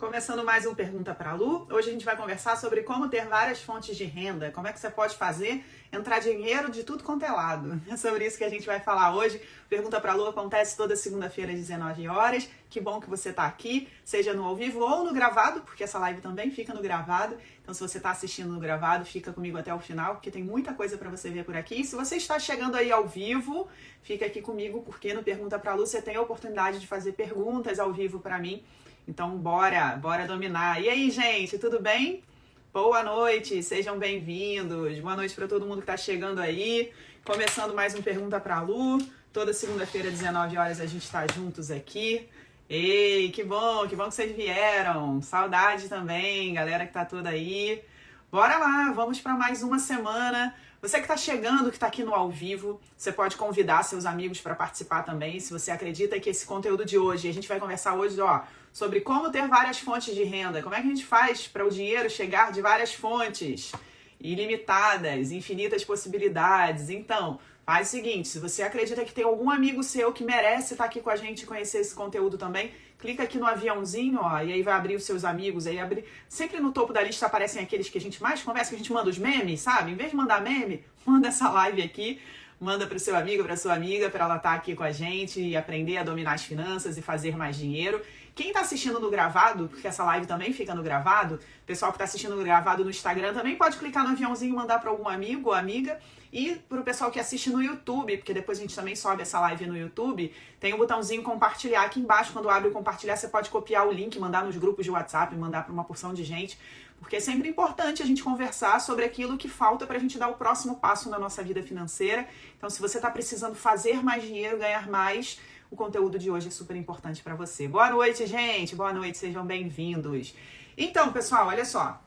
Começando mais um Pergunta para a Lu. Hoje a gente vai conversar sobre como ter várias fontes de renda, como é que você pode fazer entrar dinheiro de tudo quanto é lado. É sobre isso que a gente vai falar hoje. Pergunta para a Lu acontece toda segunda-feira às 19 horas. Que bom que você está aqui, seja no ao vivo ou no gravado, porque essa live também fica no gravado. Então se você está assistindo no gravado, fica comigo até o final, porque tem muita coisa para você ver por aqui. E se você está chegando aí ao vivo, fica aqui comigo, porque no Pergunta para a Lu você tem a oportunidade de fazer perguntas ao vivo para mim. Então, bora dominar. E aí, gente, tudo bem? Boa noite, sejam bem-vindos. Boa noite para todo mundo que está chegando aí. Começando mais um Pergunta para a Lu. Toda segunda-feira, 19 horas, a gente está juntos aqui. Ei, que bom que vocês vieram. Saudade também, galera que tá toda aí. Bora lá, vamos para mais uma semana. Você que está chegando, que está aqui no ao vivo, você pode convidar seus amigos para participar também, se você acredita que esse conteúdo de hoje, a gente vai conversar hoje, sobre como ter várias fontes de renda, como é que a gente faz para o dinheiro chegar de várias fontes, ilimitadas, infinitas possibilidades. Então, faz o seguinte, se você acredita que tem algum amigo seu que merece estar aqui com a gente e conhecer esse conteúdo também, clica aqui no aviãozinho, e aí vai abrir os seus amigos, aí sempre no topo da lista aparecem aqueles que a gente mais conversa, que a gente manda os memes, sabe? Em vez de mandar meme, manda essa live aqui, manda para o seu amigo, para sua amiga, para ela estar aqui com a gente e aprender a dominar as finanças e fazer mais dinheiro. Quem está assistindo no gravado, porque essa live também fica no gravado, o pessoal que está assistindo no gravado no Instagram também pode clicar no aviãozinho e mandar para algum amigo ou amiga. E para o pessoal que assiste no YouTube, porque depois a gente também sobe essa live no YouTube, tem o botãozinho compartilhar aqui embaixo. Quando abre o compartilhar, você pode copiar o link, mandar nos grupos de WhatsApp, mandar para uma porção de gente. Porque é sempre importante a gente conversar sobre aquilo que falta para a gente dar o próximo passo na nossa vida financeira. Então, se você está precisando fazer mais dinheiro, ganhar mais, o conteúdo de hoje é super importante para você. Boa noite, gente! Boa noite, sejam bem-vindos. Então, pessoal, olha só.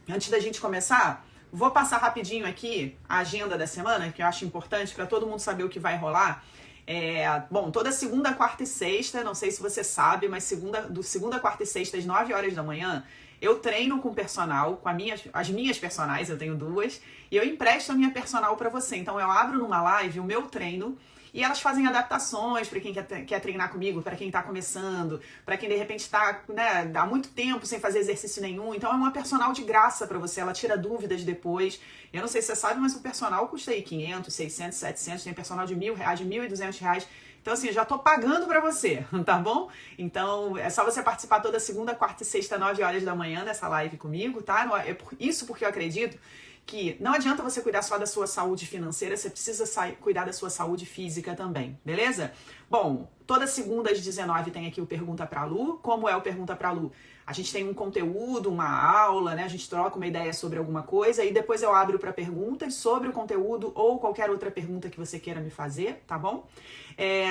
Antes da gente começar, vou passar rapidinho aqui a agenda da semana, que eu acho importante para todo mundo saber o que vai rolar. Bom, toda segunda, quarta e sexta, não sei se você sabe, mas segunda, quarta e sexta, às 9 horas da manhã, eu treino com personal, com as minhas personais, eu tenho duas, e eu empresto a minha personal para você. Então eu abro numa live o meu treino, e elas fazem adaptações para quem quer treinar comigo, para quem está começando, para quem de repente está há muito tempo sem fazer exercício nenhum. Então é uma personal de graça para você, ela tira dúvidas depois. Eu não sei se você sabe, mas o personal custa aí 500, 600, 700, tem personal de R$1.000, de R$1.200. Então assim, eu já tô pagando para você, tá bom? Então é só você participar toda segunda, quarta e sexta, 9 horas da manhã dessa live comigo, tá? Isso porque eu acredito que não adianta você cuidar só da sua saúde financeira, você precisa cuidar da sua saúde física também, beleza? Bom, toda segunda às 19 tem aqui o Pergunta pra Lu. Como é o Pergunta pra Lu? A gente tem um conteúdo, uma aula, né? A gente troca uma ideia sobre alguma coisa e depois eu abro para perguntas sobre o conteúdo ou qualquer outra pergunta que você queira me fazer, tá bom?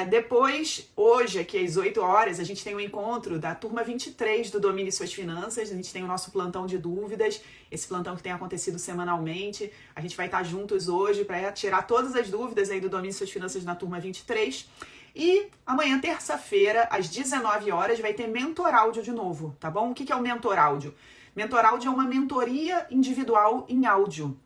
Depois, hoje, aqui às 8 horas, a gente tem um encontro da turma 23 do Domine Suas Finanças. A gente tem o nosso plantão de dúvidas, esse plantão que tem acontecido semanalmente. A gente vai estar juntos hoje para tirar todas as dúvidas aí do Domine Suas Finanças na turma 23. E amanhã, terça-feira, às 19 horas, vai ter Mentor Áudio de novo, tá bom? O que é o Mentor Áudio? Mentor Áudio é uma mentoria individual em áudio.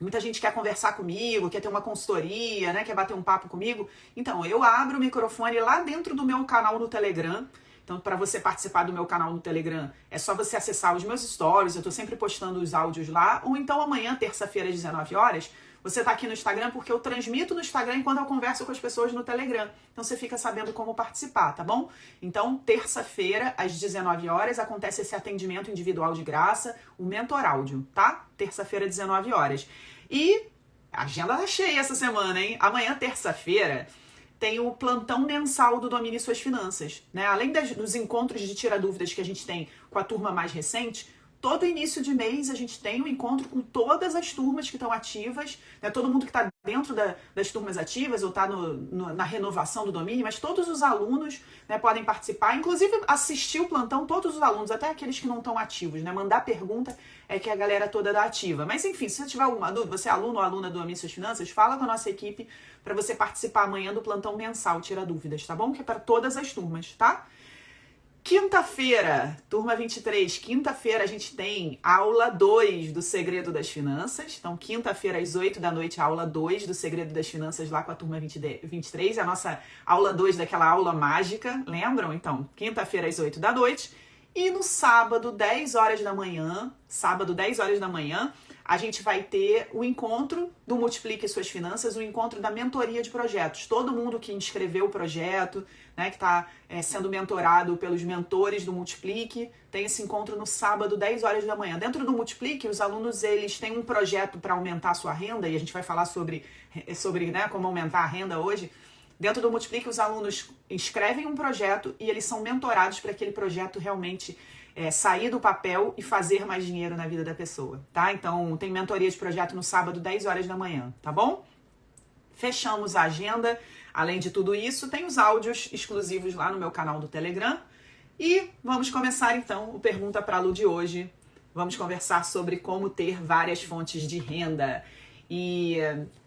Muita gente quer conversar comigo, quer ter uma consultoria, né? Quer bater um papo comigo. Então, eu abro o microfone lá dentro do meu canal no Telegram. Então, para você participar do meu canal no Telegram, é só você acessar os meus stories. Eu tô sempre postando os áudios lá. Ou então, amanhã, terça-feira, às 19 horas, você tá aqui no Instagram, porque eu transmito no Instagram enquanto eu converso com as pessoas no Telegram. Então você fica sabendo como participar, tá bom? Então, terça-feira, às 19 horas, acontece esse atendimento individual de graça, o Mentor Áudio, tá? Terça-feira, 19 horas. E a agenda tá cheia essa semana, hein? Amanhã, terça-feira, tem o plantão mensal do Domine Suas Finanças, né? Além dos encontros de tira dúvidas que a gente tem com a turma mais recente, todo início de mês a gente tem um encontro com todas as turmas que estão ativas, né? Todo mundo que está dentro das turmas ativas ou está na renovação do domínio, mas todos os alunos, né, podem participar, inclusive assistir o plantão, todos os alunos, até aqueles que não estão ativos, né? Mandar pergunta é que a galera toda dá ativa. Mas enfim, se você tiver alguma dúvida, você é aluno ou aluna do Domine Suas Finanças, fala com a nossa equipe para você participar amanhã do plantão mensal Tira Dúvidas, tá bom? Que é para todas as turmas, tá? Quinta-feira, turma 23, quinta-feira a gente tem aula 2 do Segredo das Finanças. Então, quinta-feira às 8 da noite, aula 2 do Segredo das Finanças lá com a turma 23. É a nossa aula 2 daquela aula mágica, lembram? Então, quinta-feira às 8 da noite. E no sábado, 10 horas da manhã, a gente vai ter o encontro do Multiplique Suas Finanças, o encontro da mentoria de projetos. Todo mundo que inscreveu o projeto, né, que está sendo mentorado pelos mentores do Multiplique, tem esse encontro no sábado, 10 horas da manhã. Dentro do Multiplique, os alunos eles têm um projeto para aumentar a sua renda, e a gente vai falar sobre né, como aumentar a renda hoje. Dentro do Multiplique, os alunos escrevem um projeto e eles são mentorados para aquele projeto realmente sair do papel e fazer mais dinheiro na vida da pessoa, tá? Então, tem mentoria de projeto no sábado, 10 horas da manhã, tá bom? Fechamos a agenda. Além de tudo isso, tem os áudios exclusivos lá no meu canal do Telegram. E vamos começar, então, o Pergunta pra Lu de hoje. Vamos conversar sobre como ter várias fontes de renda. E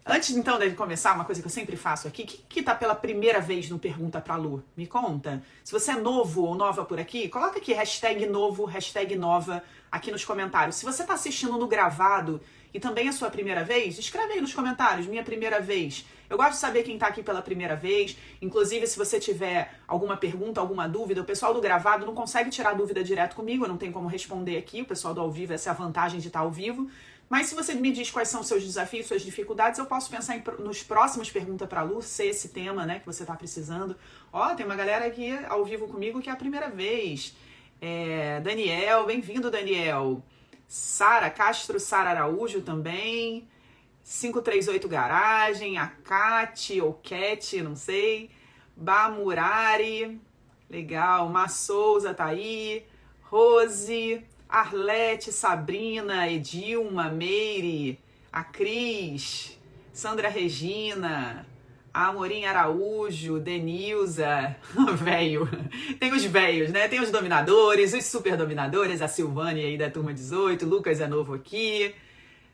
antes, então, de começar, uma coisa que eu sempre faço aqui, que tá pela primeira vez no Pergunta pra Lu? Me conta. Se você é novo ou nova por aqui, coloca aqui hashtag novo, hashtag nova aqui nos comentários. Se você tá assistindo no gravado e também é a sua primeira vez, escreve aí nos comentários, minha primeira vez. Eu gosto de saber quem tá aqui pela primeira vez. Inclusive, se você tiver alguma pergunta, alguma dúvida, o pessoal do gravado não consegue tirar dúvida direto comigo, eu não tenho como responder aqui, o pessoal do ao vivo, essa é a vantagem de estar ao vivo. Mas se você me diz quais são os seus desafios, suas dificuldades, eu posso pensar nos próximos Pergunta pra Lu, se esse tema, né, que você tá precisando. Ó, tem uma galera aqui ao vivo comigo que é a primeira vez. Daniel, bem-vindo, Daniel. Sara Castro, Sara Araújo também. 538 Garagem, a Cati, ou Cat, não sei. Bamurari, legal. Má Souza tá aí. Rose, Arlete, Sabrina, Edilma, Meire, a Cris, Sandra Regina, a Amorim Araújo, Denilza, velho. Tem os velhos, né? Tem os dominadores, os super dominadores, a Silvânia aí da turma 18, Lucas é novo aqui.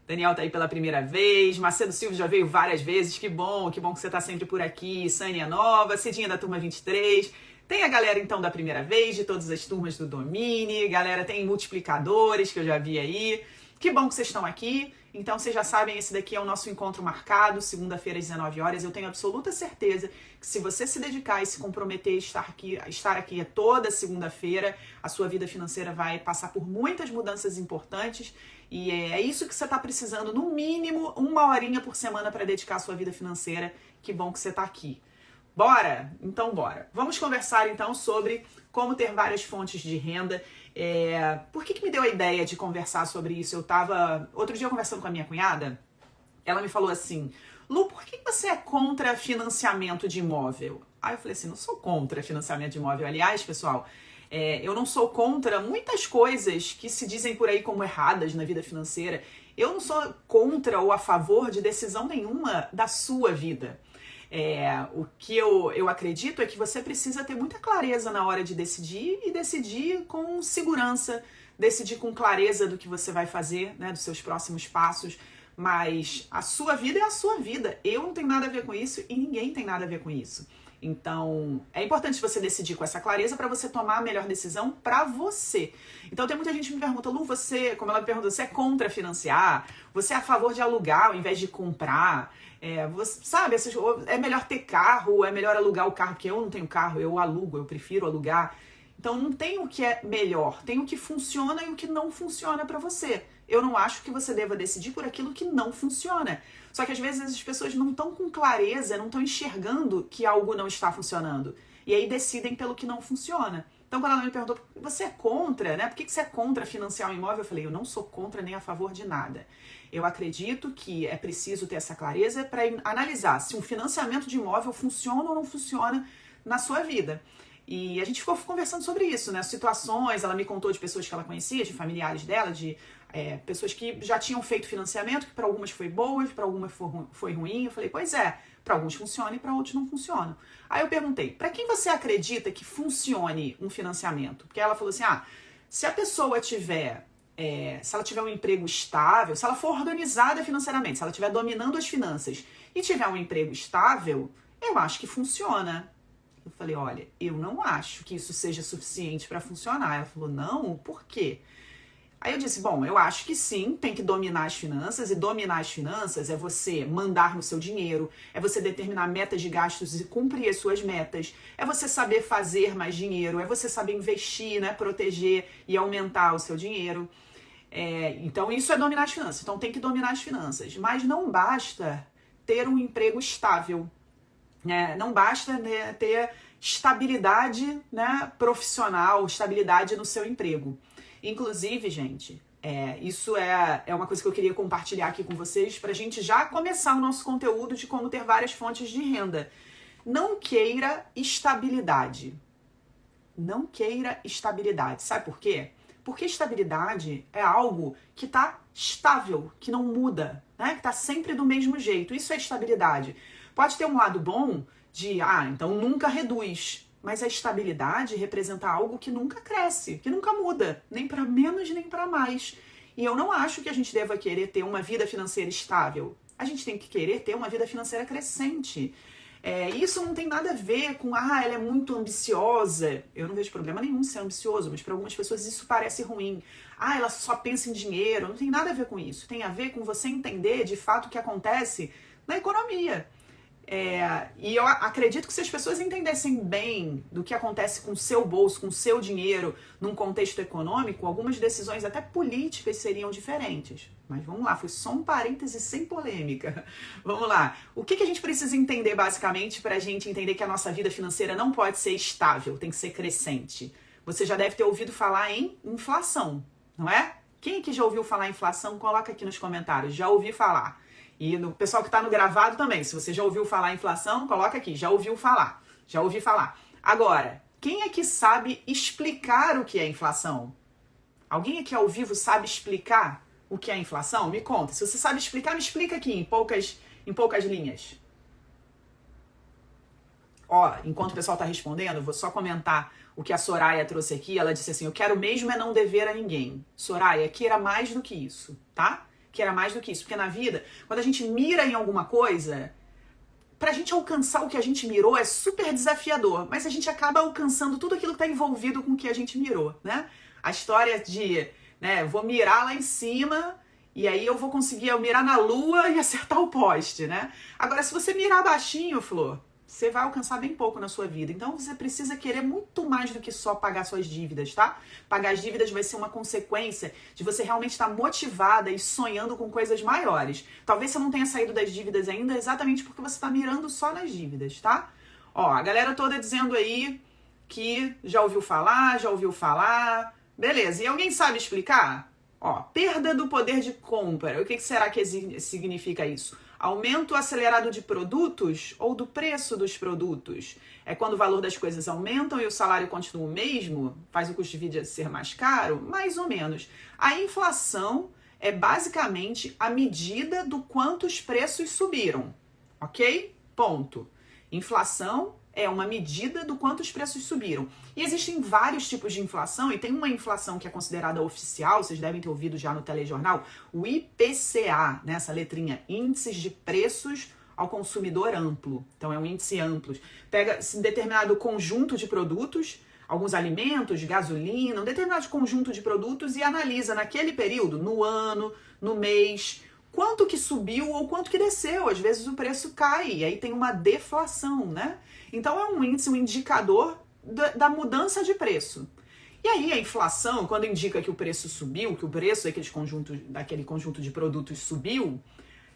Daniel tá aí pela primeira vez, Macedo Silva já veio várias vezes, que bom que você tá sempre por aqui, Sânia nova, Cidinha da turma 23, tem a galera então da primeira vez, de todas as turmas do Domine, galera tem multiplicadores que eu já vi aí, que bom que vocês estão aqui, então vocês já sabem, esse daqui é o nosso encontro marcado, segunda-feira às 19 horas, eu tenho absoluta certeza que se você se dedicar e se comprometer a estar aqui toda segunda-feira, a sua vida financeira vai passar por muitas mudanças importantes. E é isso que você está precisando, no mínimo, 1 horinha por semana para dedicar à sua vida financeira. Que bom que você está aqui. Bora? Então bora. Vamos conversar então sobre como ter várias fontes de renda. Por que me deu a ideia de conversar sobre isso? Outro dia conversando com a minha cunhada, ela me falou assim, Lu, por que você é contra financiamento de imóvel? Aí eu falei assim, não sou contra financiamento de imóvel. Aliás, pessoal, eu não sou contra muitas coisas que se dizem por aí como erradas na vida financeira. Eu não sou contra ou a favor de decisão nenhuma da sua vida. O que eu acredito é que você precisa ter muita clareza na hora de decidir e decidir com segurança, decidir com clareza do que você vai fazer, né, dos seus próximos passos. Mas a sua vida é a sua vida. Eu não tenho nada a ver com isso e ninguém tem nada a ver com isso. Então, é importante você decidir com essa clareza para você tomar a melhor decisão para você. Então, tem muita gente que me pergunta, Lu, como ela me pergunta, você é contra financiar? Você é a favor de alugar ao invés de comprar? Você, sabe, é melhor ter carro, é melhor alugar o carro, porque eu não tenho carro, eu alugo, eu prefiro alugar. Então, não tem o que é melhor, tem o que funciona e o que não funciona para você. Eu não acho que você deva decidir por aquilo que não funciona. Só que às vezes as pessoas não estão com clareza, não estão enxergando que algo não está funcionando. E aí decidem pelo que não funciona. Então quando ela me perguntou, você é contra, né? Por que você é contra financiar um imóvel? Eu falei, eu não sou contra nem a favor de nada. Eu acredito que é preciso ter essa clareza para analisar se um financiamento de imóvel funciona ou não funciona na sua vida. E a gente ficou conversando sobre isso, né? Situações, ela me contou de pessoas que ela conhecia, de familiares dela, de pessoas que já tinham feito financiamento, que para algumas foi boa, para algumas foi ruim. Eu falei, pois é, para alguns funciona e para outros não funciona. Aí eu perguntei, para quem você acredita que funcione um financiamento? Porque ela falou assim, se a pessoa tiver, se ela tiver um emprego estável, se ela for organizada financeiramente, se ela estiver dominando as finanças e tiver um emprego estável, eu acho que funciona. Eu falei, olha, eu não acho que isso seja suficiente para funcionar. Ela falou, não, por quê? Aí eu disse, bom, eu acho que sim, tem que dominar as finanças, e dominar as finanças é você mandar no seu dinheiro, é você determinar metas de gastos e cumprir as suas metas, é você saber fazer mais dinheiro, é você saber investir, né, proteger e aumentar o seu dinheiro. Então isso é dominar as finanças, então tem que dominar as finanças, mas não basta ter um emprego estável, né? Não basta, né, ter estabilidade, né, profissional, estabilidade no seu emprego. Inclusive, gente, isso é uma coisa que eu queria compartilhar aqui com vocês para a gente já começar o nosso conteúdo de como ter várias fontes de renda. Não queira estabilidade. Não queira estabilidade. Sabe por quê? Porque estabilidade é algo que está estável, que não muda, né? Que está sempre do mesmo jeito. Isso é estabilidade. Pode ter um lado bom de, então nunca reduz. Mas a estabilidade representa algo que nunca cresce, que nunca muda, nem para menos nem para mais. E eu não acho que a gente deva querer ter uma vida financeira estável. A gente tem que querer ter uma vida financeira crescente. Isso não tem nada a ver com, ela é muito ambiciosa. Eu não vejo problema nenhum em ser ambicioso, mas para algumas pessoas isso parece ruim. Ela só pensa em dinheiro. Não tem nada a ver com isso. Tem a ver com você entender de fato o que acontece na economia. E eu acredito que se as pessoas entendessem bem do que acontece com o seu bolso, com o seu dinheiro, num contexto econômico, algumas decisões até políticas seriam diferentes. Mas vamos lá, foi só um parêntese sem polêmica. Vamos lá. O que a gente precisa entender basicamente para a gente entender que a nossa vida financeira não pode ser estável, tem que ser crescente? Você já deve ter ouvido falar em inflação, não é? Quem aqui já ouviu falar em inflação, coloca aqui nos comentários. Já ouvi falar. E no pessoal que está no gravado também, se você já ouviu falar em inflação, coloca aqui, já ouviu falar, já ouvi falar. Agora, quem é que sabe explicar o que é inflação? Alguém aqui ao vivo sabe explicar o que é inflação? Me conta, se você sabe explicar, me explica aqui em poucas linhas. Enquanto o pessoal está respondendo, eu vou só comentar o que a Soraya trouxe aqui. Ela disse assim, eu quero mesmo é não dever a ninguém. Soraya, queira mais do que isso, tá? Que era mais do que isso, porque na vida, quando a gente mira em alguma coisa, pra gente alcançar o que a gente mirou é super desafiador, mas a gente acaba alcançando tudo aquilo que tá envolvido com o que a gente mirou, né? A história de, vou mirar lá em cima e aí eu vou conseguir mirar na lua e acertar o poste, né? Agora, se você mirar baixinho, Flor, você vai alcançar bem pouco na sua vida. Então, você precisa querer muito mais do que só pagar suas dívidas, tá? Pagar as dívidas vai ser uma consequência de você realmente estar motivada e sonhando com coisas maiores. Talvez você não tenha saído das dívidas ainda exatamente porque você está mirando só nas dívidas, tá? A galera toda dizendo aí que já ouviu falar. Beleza, e alguém sabe explicar? Perda do poder de compra. O que será que significa isso? Aumento acelerado de produtos ou do preço dos produtos? É quando o valor das coisas aumentam e o salário continua o mesmo? Faz o custo de vida ser mais caro? Mais ou menos. A inflação é basicamente a medida do quanto os preços subiram, ok? Ponto. Inflação é uma medida do quanto os preços subiram. E existem vários tipos de inflação, e tem uma inflação que é considerada oficial, vocês devem ter ouvido já no telejornal, o IPCA, né, essa letrinha, Índices de Preços ao Consumidor Amplo. Então é um índice amplo. Pega um determinado conjunto de produtos, alguns alimentos, gasolina, um determinado conjunto de produtos e analisa naquele período, no ano, no mês, quanto que subiu ou quanto que desceu. Às vezes o preço cai, e aí tem uma deflação, né? Então é um índice, um indicador da mudança de preço. E aí a inflação, quando indica que o preço subiu, que o preço daquele conjunto de produtos subiu,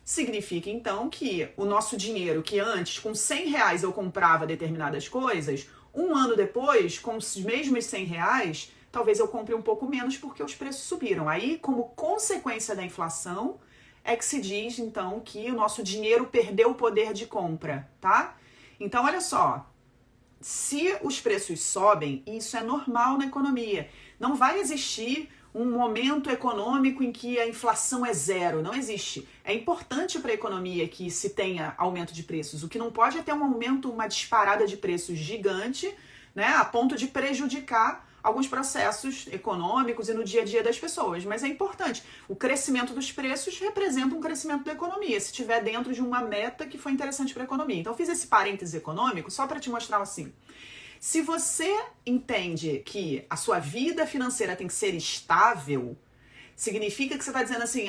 significa então que o nosso dinheiro, que antes com R$100 eu comprava determinadas coisas, um ano depois, com os mesmos R$100, talvez eu compre um pouco menos porque os preços subiram. Aí, como consequência da inflação, é que se diz então que o nosso dinheiro perdeu o poder de compra, tá? Então, olha só, se os preços sobem, isso é normal na economia. Não vai existir um momento econômico em que a inflação é zero, não existe. É importante para a economia que se tenha aumento de preços. O que não pode é ter um aumento, uma disparada de preços gigante, né, a ponto de prejudicar alguns processos econômicos e no dia a dia das pessoas, mas é importante. O crescimento dos preços representa um crescimento da economia, se estiver dentro de uma meta que foi interessante para a economia. Então, eu fiz esse parêntese econômico só para te mostrar assim. Se você entende que a sua vida financeira tem que ser estável, significa que você está dizendo assim,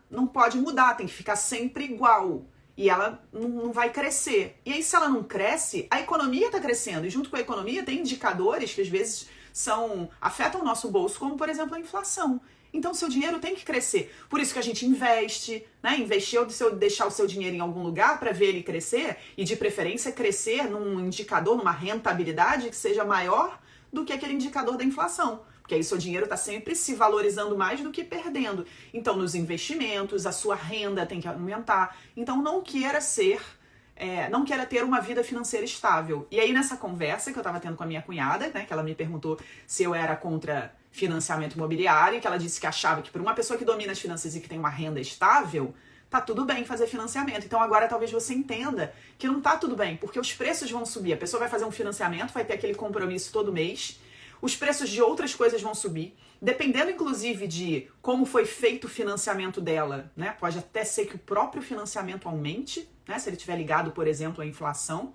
não pode mudar, tem que ficar sempre igual. E ela não vai crescer. E aí, se ela não cresce, a economia está crescendo. E junto com a economia tem indicadores que às vezes afetam o nosso bolso, como por exemplo a inflação. Então, seu dinheiro tem que crescer. Por isso que a gente investe, né? Investir é deixar o seu dinheiro em algum lugar para ver ele crescer e, de preferência, crescer num indicador, numa rentabilidade que seja maior do que aquele indicador da inflação. Porque aí seu dinheiro está sempre se valorizando mais do que perdendo. Então, nos investimentos, a sua renda tem que aumentar. Então, não queira ter uma vida financeira estável. E aí, nessa conversa que eu estava tendo com a minha cunhada, né, que ela me perguntou se eu era contra financiamento imobiliário, que ela disse que achava que para uma pessoa que domina as finanças e que tem uma renda estável, tá tudo bem fazer financiamento. Então agora talvez você entenda que não tá tudo bem, porque os preços vão subir. A pessoa vai fazer um financiamento, vai ter aquele compromisso todo mês, os preços de outras coisas vão subir, dependendo inclusive de como foi feito o financiamento dela, né? Pode até ser que o próprio financiamento aumente, né? Se ele estiver ligado, por exemplo, à inflação.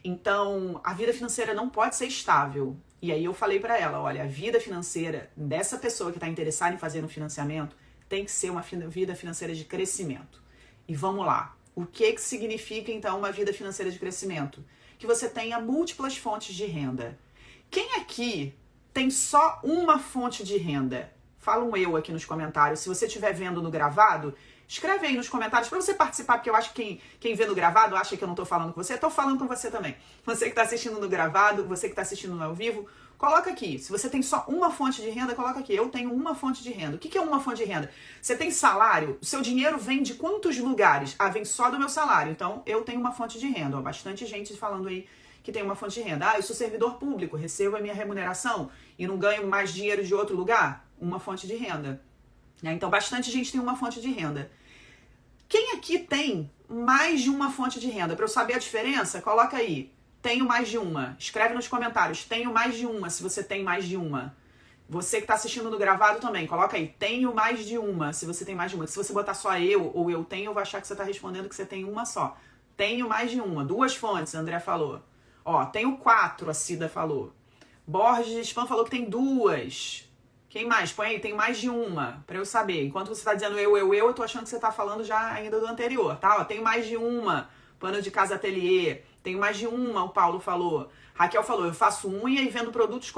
Então, a vida financeira não pode ser estável. E aí eu falei para ela, olha, a vida financeira dessa pessoa que está interessada em fazer um financiamento tem que ser uma vida financeira de crescimento. E vamos lá. O que significa, então, uma vida financeira de crescimento? Que você tenha múltiplas fontes de renda. Quem aqui tem só uma fonte de renda? Fala um eu aqui nos comentários. Se você estiver vendo no gravado, escreve aí nos comentários para você participar, porque eu acho que quem vê no gravado acha que eu não tô falando com você. Eu tô falando com você também. Você que tá assistindo no gravado, você que tá assistindo no ao vivo, coloca aqui. Se você tem só uma fonte de renda, coloca aqui. Eu tenho uma fonte de renda. O que é uma fonte de renda? Você tem salário? O seu dinheiro vem de quantos lugares? Vem só do meu salário. Então, eu tenho uma fonte de renda. Ó, bastante gente falando aí que tem uma fonte de renda. Eu sou servidor público, recebo a minha remuneração e não ganho mais dinheiro de outro lugar? Uma fonte de renda. Então, bastante gente tem uma fonte de renda. Quem aqui tem mais de uma fonte de renda? Para eu saber a diferença, coloca aí. Tenho mais de uma. Escreve nos comentários. Tenho mais de uma, se você tem mais de uma. Você que está assistindo no gravado também, coloca aí. Tenho mais de uma, se você tem mais de uma. Se você botar só eu ou eu tenho, eu vou achar que você está respondendo que você tem uma só. Tenho mais de uma. 2 fontes, a André falou. Ó, tenho 4, a Cida falou. Borges Spam falou que tem 2. Quem mais? Põe aí, tem mais de uma, pra eu saber. Enquanto você tá dizendo eu tô achando que você tá falando já ainda do anterior, tá? Ó, tem mais de uma, pano de casa ateliê. Tem mais de uma, o Paulo falou. Raquel falou, eu faço unha e vendo produtos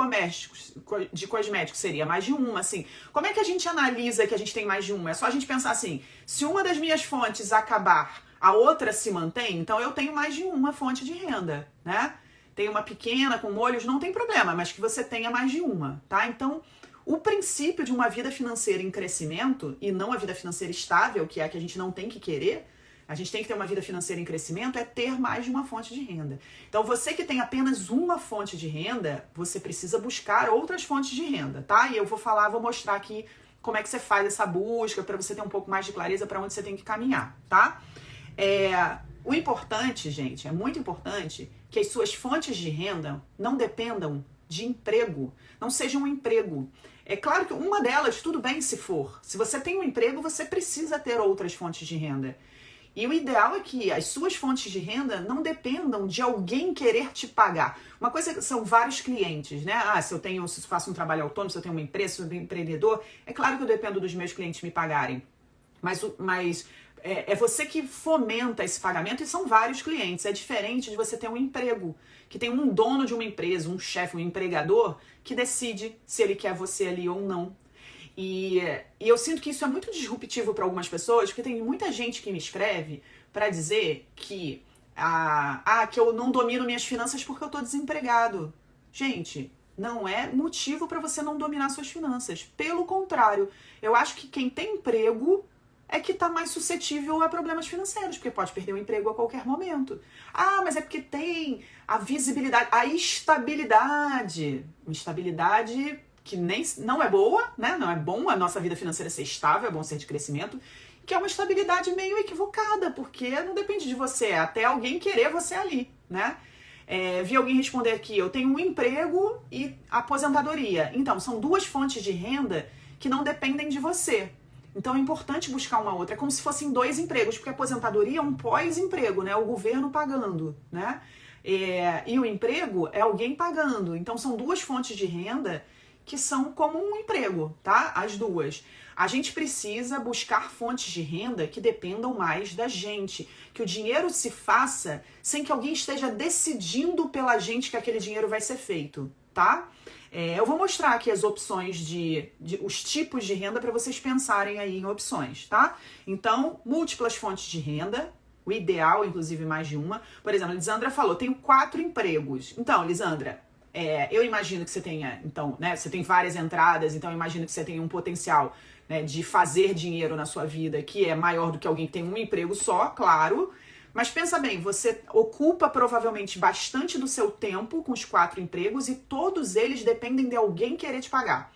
de cosméticos. Seria mais de uma, assim. Como é que a gente analisa que a gente tem mais de uma? É só a gente pensar assim, se uma das minhas fontes acabar, a outra se mantém, então eu tenho mais de uma fonte de renda, né? Tem uma pequena com molhos, não tem problema, mas que você tenha mais de uma, tá? Então, o princípio de uma vida financeira em crescimento, e não a vida financeira estável, que é a que a gente não tem que querer, a gente tem que ter uma vida financeira em crescimento, é ter mais de uma fonte de renda. Então, você que tem apenas uma fonte de renda, você precisa buscar outras fontes de renda, tá? E eu vou mostrar aqui como é que você faz essa busca, para você ter um pouco mais de clareza para onde você tem que caminhar, tá? O importante, gente, é muito importante que as suas fontes de renda não dependam de emprego, não seja um emprego. É claro que uma delas, tudo bem se for. Se você tem um emprego, você precisa ter outras fontes de renda. E o ideal é que as suas fontes de renda não dependam de alguém querer te pagar. Uma coisa que são vários clientes, né? Se eu faço um trabalho autônomo, se eu tenho uma empresa, se eu sou empreendedor, é claro que eu dependo dos meus clientes me pagarem. Mas é você que fomenta esse pagamento e são vários clientes. É diferente de você ter um emprego, que tem um dono de uma empresa, um chefe, um empregador, que decide se ele quer você ali ou não. E eu sinto que isso é muito disruptivo para algumas pessoas, porque tem muita gente que me escreve para dizer que eu não domino minhas finanças porque eu estou desempregado. Gente, não é motivo para você não dominar suas finanças. Pelo contrário, eu acho que quem tem emprego é que está mais suscetível a problemas financeiros, porque pode perder o emprego a qualquer momento. Mas é porque tem a visibilidade, a estabilidade. Uma estabilidade que não é boa, né? Não é bom a nossa vida financeira ser estável, é bom ser de crescimento, que é uma estabilidade meio equivocada, porque não depende de você, é até alguém querer você ali, né? Vi alguém responder aqui, eu tenho um emprego e aposentadoria. Então, são 2 fontes de renda que não dependem de você. Então é importante buscar uma outra. É como se fossem 2 empregos, porque a aposentadoria é um pós-emprego, né? O governo pagando, né? E o emprego é alguém pagando. Então são 2 fontes de renda que são como um emprego, tá? As duas. A gente precisa buscar fontes de renda que dependam mais da gente, que o dinheiro se faça sem que alguém esteja decidindo pela gente que aquele dinheiro vai ser feito, tá? Eu vou mostrar aqui as opções os tipos de renda para vocês pensarem aí em opções, tá? Então, múltiplas fontes de renda, o ideal, inclusive, mais de uma. Por exemplo, a Lisandra falou, tenho 4 empregos. Então, Lisandra, eu imagino que você tenha, então, né, você tem várias entradas, então eu imagino que você tenha um potencial, né, de fazer dinheiro na sua vida que é maior do que alguém que tem um emprego só, claro. Mas pensa bem, você ocupa provavelmente bastante do seu tempo com os 4 empregos e todos eles dependem de alguém querer te pagar.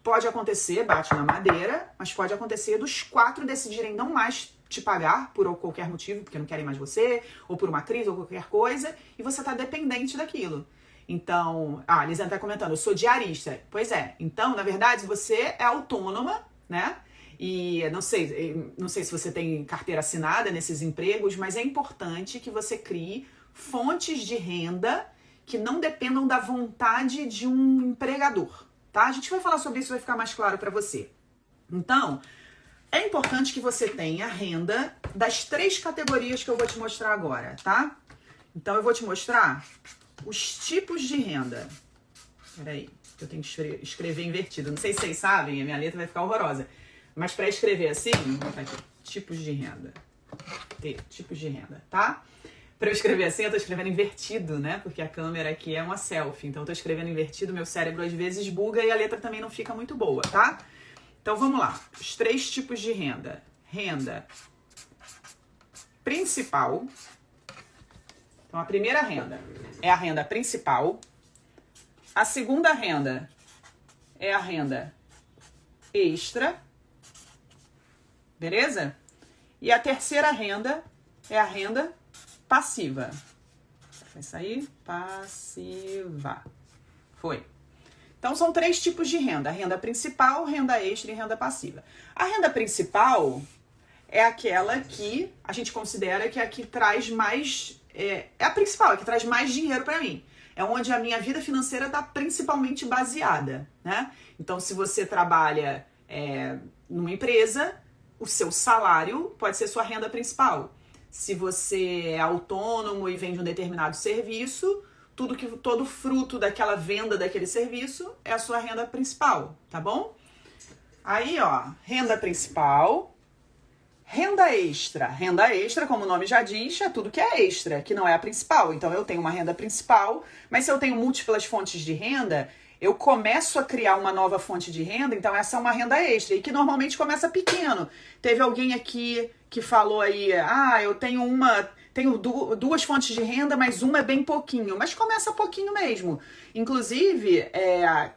Pode acontecer, bate na madeira, mas pode acontecer dos 4 decidirem não mais te pagar por qualquer motivo, porque não querem mais você, ou por uma crise, ou qualquer coisa, e você está dependente daquilo. Então, a Lisandra está comentando, eu sou diarista. Pois é, então, na verdade, você é autônoma, né? E não sei se você tem carteira assinada nesses empregos, mas é importante que você crie fontes de renda que não dependam da vontade de um empregador, tá? A gente vai falar sobre isso, vai ficar mais claro para você. Então, é importante que você tenha renda das 3 categorias que eu vou te mostrar agora, tá? Então, eu vou te mostrar os tipos de renda. Peraí, eu tenho que escrever invertido. Não sei se vocês sabem, a minha letra vai ficar horrorosa. Mas para escrever assim, vou botar aqui, tipos de renda. Tipos de renda, tá? Para eu escrever assim, eu tô escrevendo invertido, né? Porque a câmera aqui é uma selfie. Então eu tô escrevendo invertido, meu cérebro às vezes buga e a letra também não fica muito boa, tá? Então vamos lá. Os 3 tipos de renda. Renda principal. Então a primeira renda é a renda principal. A segunda renda é a renda extra. Beleza? E a terceira renda é a renda passiva. Vai sair passiva. Foi. Então, são 3 tipos de renda. A renda principal, renda extra e renda passiva. A renda principal é aquela que a gente considera que é a que traz mais... É a principal, é a que traz mais dinheiro para mim. É onde a minha vida financeira está principalmente baseada, né? Então, se você trabalha numa empresa, o seu salário pode ser sua renda principal. Se você é autônomo e vende um determinado serviço, todo fruto daquela venda daquele serviço é a sua renda principal, tá bom? Aí, ó, renda principal, renda extra. Renda extra, como o nome já diz, é tudo que é extra, que não é a principal. Então, eu tenho uma renda principal, mas se eu tenho múltiplas fontes de renda, eu começo a criar uma nova fonte de renda, então essa é uma renda extra, e que normalmente começa pequeno. Teve alguém aqui que falou aí, eu tenho 2 fontes de renda, mas uma é bem pouquinho, mas começa pouquinho mesmo. Inclusive,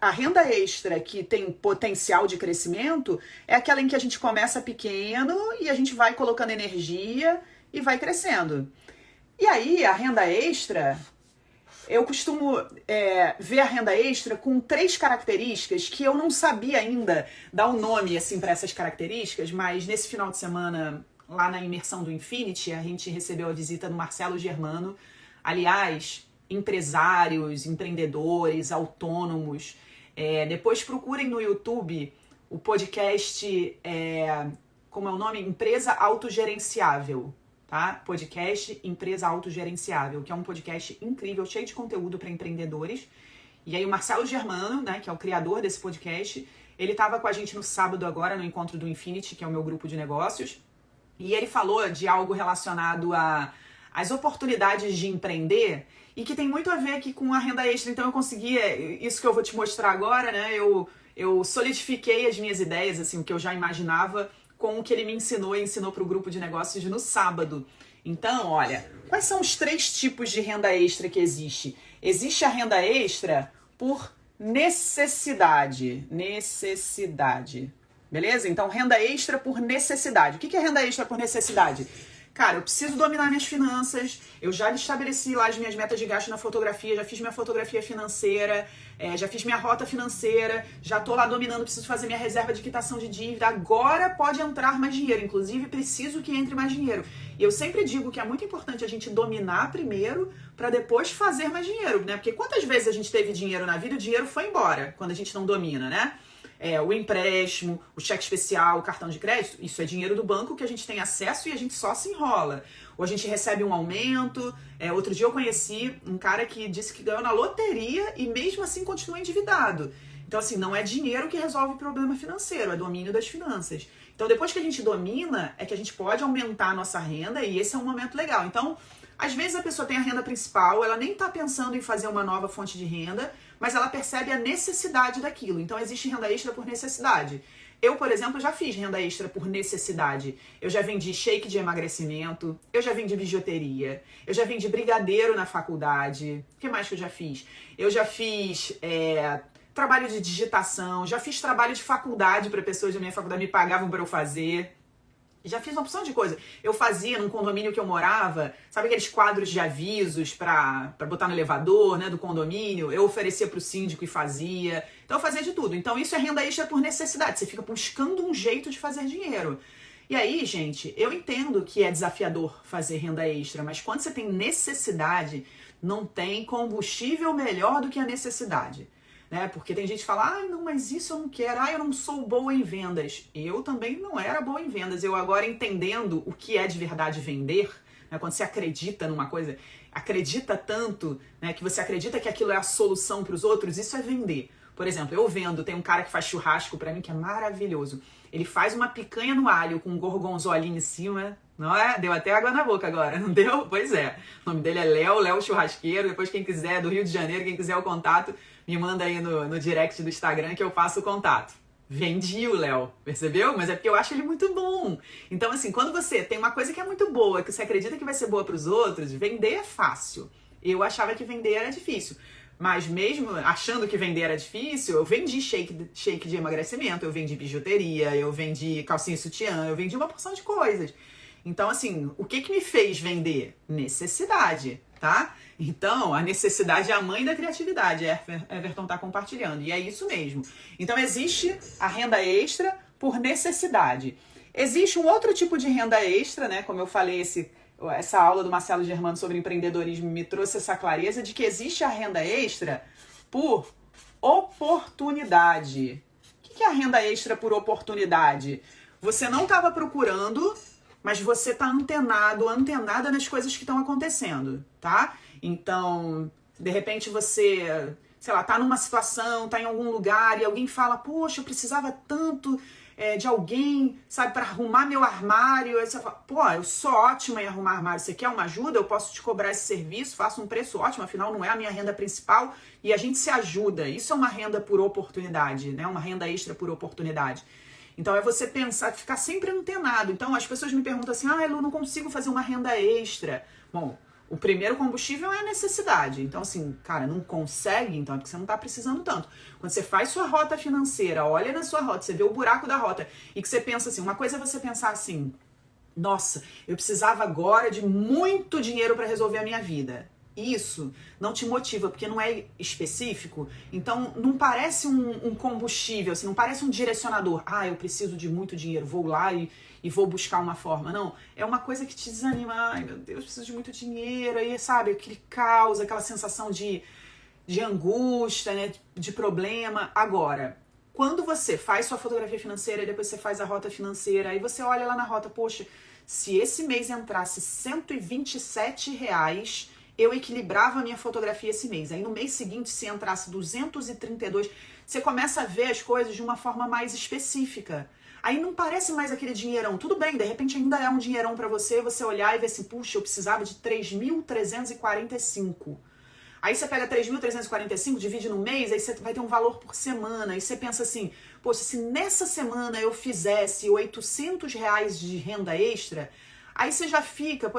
a renda extra que tem potencial de crescimento é aquela em que a gente começa pequeno e a gente vai colocando energia e vai crescendo. E aí, a renda extra... Eu costumo ver a renda extra com 3 características que eu não sabia ainda dar um nome assim, para essas características, mas nesse final de semana, lá na imersão do Infinity, a gente recebeu a visita do Marcelo Germano. Aliás, empresários, empreendedores, autônomos. Depois procurem no YouTube o podcast, como é o nome? Empresa Autogerenciável. Tá? Podcast Empresa Autogerenciável, que é um podcast incrível, cheio de conteúdo para empreendedores. E aí o Marcelo Germano, né, que é o criador desse podcast, ele estava com a gente no sábado agora, no Encontro do Infinity, que é o meu grupo de negócios, e ele falou de algo relacionado às oportunidades de empreender e que tem muito a ver aqui com a renda extra. Então eu consegui, isso que eu vou te mostrar agora, né, eu solidifiquei as minhas ideias, assim, o que eu já imaginava, com o que ele me ensinou e ensinou para o grupo de negócios no sábado. Então, olha, quais são os 3 tipos de renda extra que existe? Existe a renda extra por necessidade. Necessidade. Beleza? Então, renda extra por necessidade. O que é renda extra por necessidade? cara, eu preciso dominar minhas finanças, eu já estabeleci lá as minhas metas de gasto na fotografia, já fiz minha fotografia financeira, já fiz minha rota financeira, já tô lá dominando, preciso fazer minha reserva de quitação de dívida, agora pode entrar mais dinheiro, inclusive preciso que entre mais dinheiro. E eu sempre digo que é muito importante a gente dominar primeiro para depois fazer mais dinheiro, né? Porque quantas vezes a gente teve dinheiro na vida e o dinheiro foi embora quando a gente não domina, né? O empréstimo, o cheque especial, o cartão de crédito, isso é dinheiro do banco que a gente tem acesso e a gente só se enrola. Ou a gente recebe um aumento. Outro dia eu conheci um cara que disse que ganhou na loteria e mesmo assim continua endividado. Então, assim, não é dinheiro que resolve o problema financeiro, é domínio das finanças. Então, depois que a gente domina, é que a gente pode aumentar a nossa renda e esse é um momento legal. Então, às vezes a pessoa tem a renda principal, ela nem está pensando em fazer uma nova fonte de renda, mas ela percebe a necessidade daquilo. Então, existe renda extra por necessidade. Eu, por exemplo, já fiz renda extra por necessidade. Eu já vendi shake de emagrecimento, eu já vendi bijuteria, eu já vendi brigadeiro na faculdade. O que mais que eu já fiz? Eu já fiz trabalho de digitação, já fiz trabalho de faculdade para pessoas da minha faculdade me pagavam para eu fazer. Já fiz uma opção de coisa. Eu fazia num condomínio que eu morava, sabe aqueles quadros de avisos pra botar no elevador, né, do condomínio? Eu oferecia pro síndico e fazia. Então eu fazia de tudo. Então isso é renda extra por necessidade. Você fica buscando um jeito de fazer dinheiro. E aí, gente, eu entendo que é desafiador fazer renda extra, mas quando você tem necessidade, não tem combustível melhor do que a necessidade. Né? Porque tem gente que fala, não, mas isso eu não quero, eu não sou boa em vendas. Eu também não era boa em vendas. Eu agora entendendo o que é de verdade vender, né? Quando você acredita numa coisa, acredita tanto, né, que você acredita que aquilo é a solução para os outros, isso é vender. Por exemplo, eu vendo, tem um cara que faz churrasco para mim que é maravilhoso. Ele faz uma picanha no alho com um gorgonzolinho em cima, não é? Deu até água na boca agora, não deu? Pois é. O nome dele é Léo Churrasqueiro. Depois quem quiser, do Rio de Janeiro, quem quiser o contato, me manda aí no direct do Instagram que eu faço o contato. Vendi o Léo, percebeu? Mas é porque eu acho ele muito bom. Então, assim, quando você tem uma coisa que é muito boa, que você acredita que vai ser boa para os outros, vender é fácil. Eu achava que vender era difícil. Mas mesmo achando que vender era difícil, eu vendi shake de emagrecimento, eu vendi bijuteria, eu vendi calcinha e sutiã, eu vendi uma porção de coisas. Então, assim, o que me fez vender? Necessidade, tá? Então, a necessidade é a mãe da criatividade, Everton tá compartilhando, e é isso mesmo. Então, existe a renda extra por necessidade. Existe um outro tipo de renda extra, né? Como eu falei, essa aula do Marcelo Germano sobre empreendedorismo me trouxe essa clareza de que existe a renda extra por oportunidade. O que é a renda extra por oportunidade? Você não estava procurando, mas você está antenada nas coisas que estão acontecendo, tá? Então, de repente você, sei lá, tá numa situação, tá em algum lugar e alguém fala, poxa, eu precisava tanto de alguém, sabe, para arrumar meu armário. Aí você fala, pô, eu sou ótima em arrumar armário, você quer uma ajuda? Eu posso te cobrar esse serviço, faço um preço ótimo, afinal não é a minha renda principal e a gente se ajuda. Isso é uma renda por oportunidade, né? Uma renda extra por oportunidade. Então é você pensar, ficar sempre antenado. Então as pessoas me perguntam assim, Lu, não consigo fazer uma renda extra. Bom, o primeiro combustível é a necessidade. Então assim, cara, não consegue, então é porque você não tá precisando tanto. Quando você faz sua rota financeira, olha na sua rota, você vê o buraco da rota e que você pensa assim, uma coisa é você pensar assim, nossa, eu precisava agora de muito dinheiro para resolver a minha vida. Isso não te motiva, porque não é específico, então não parece um combustível, assim, não parece um direcionador. Eu preciso de muito dinheiro, vou lá e vou buscar uma forma. Não, é uma coisa que te desanima. Ai, meu Deus, preciso de muito dinheiro. Aí, sabe, aquele caos, aquela sensação de angústia, né, de problema. Agora, quando você faz sua fotografia financeira e depois você faz a rota financeira, aí você olha lá na rota, poxa, se esse mês entrasse R$127, eu equilibrava a minha fotografia esse mês. Aí no mês seguinte, se entrasse 232, você começa a ver as coisas de uma forma mais específica. Aí não parece mais aquele dinheirão. Tudo bem, de repente ainda é um dinheirão para você olhar e ver assim, puxa, eu precisava de 3.345. Aí você pega 3.345, divide no mês, aí você vai ter um valor por semana. Aí você pensa assim, poxa, se nessa semana eu fizesse R$800 de renda extra, aí você já fica,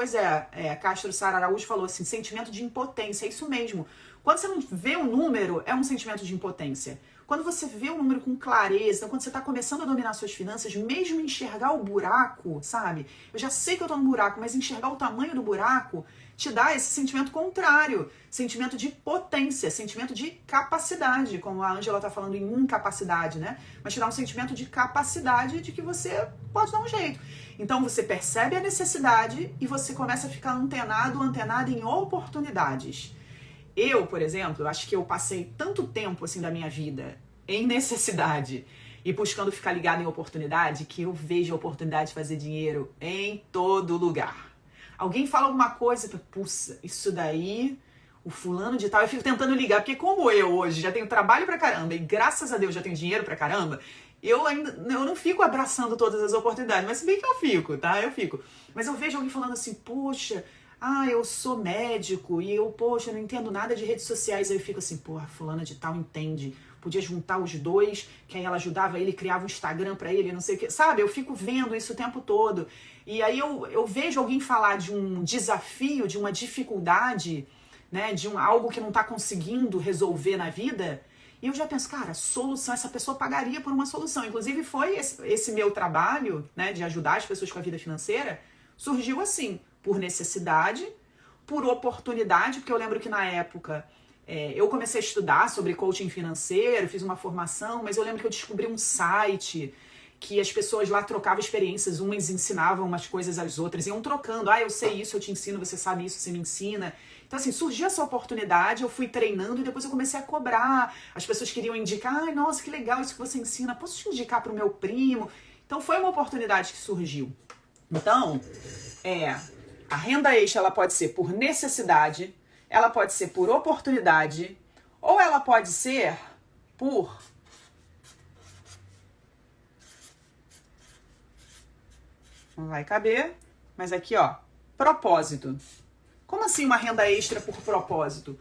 Castro Sara Araújo falou assim, sentimento de impotência, é isso mesmo. Quando você não vê o número, é um sentimento de impotência. quando você vê o número com clareza, quando você está começando a dominar suas finanças, mesmo enxergar o buraco, sabe? Eu já sei que eu estou no buraco, mas enxergar o tamanho do buraco te dá esse sentimento contrário, sentimento de potência, sentimento de capacidade, como a Ângela está falando em incapacidade, né? Mas te dá um sentimento de capacidade de que você pode dar um jeito. Então você percebe a necessidade e você começa a ficar antenada em oportunidades. Eu, por exemplo, acho que eu passei tanto tempo assim da minha vida em necessidade e buscando ficar ligado em oportunidade que eu vejo a oportunidade de fazer dinheiro em todo lugar. Alguém fala alguma coisa, puxa, isso daí, o fulano de tal, eu fico tentando ligar, porque como eu hoje já tenho trabalho pra caramba e graças a Deus já tenho dinheiro pra caramba, eu não fico abraçando todas as oportunidades, mas se bem que eu fico, tá? Eu fico. Mas eu vejo alguém falando assim, poxa, eu sou médico e eu, poxa, não entendo nada de redes sociais. Aí eu fico assim, porra, fulana de tal entende. Podia juntar os dois, que aí ela ajudava ele, criava um Instagram pra ele, não sei o que. Sabe, eu fico vendo isso o tempo todo. E aí eu vejo alguém falar de um desafio, de uma dificuldade, né, de algo que não tá conseguindo resolver na vida, e eu já penso, cara, solução, essa pessoa pagaria por uma solução. Inclusive foi esse meu trabalho, né, de ajudar as pessoas com a vida financeira, surgiu assim, por necessidade, por oportunidade, porque eu lembro que na época eu comecei a estudar sobre coaching financeiro, fiz uma formação, mas eu lembro que eu descobri um site que as pessoas lá trocavam experiências, umas ensinavam umas coisas às outras, iam trocando, eu sei isso, eu te ensino, você sabe isso, você me ensina. Então assim, surgiu essa oportunidade, eu fui treinando e depois eu comecei a cobrar. As pessoas queriam indicar, nossa, que legal isso que você ensina, posso te indicar para o meu primo? Então foi uma oportunidade que surgiu. Então, a renda extra, ela pode ser por necessidade, ela pode ser por oportunidade, ou ela pode ser por... Não vai caber, mas aqui, ó, propósito. Como assim uma renda extra por propósito?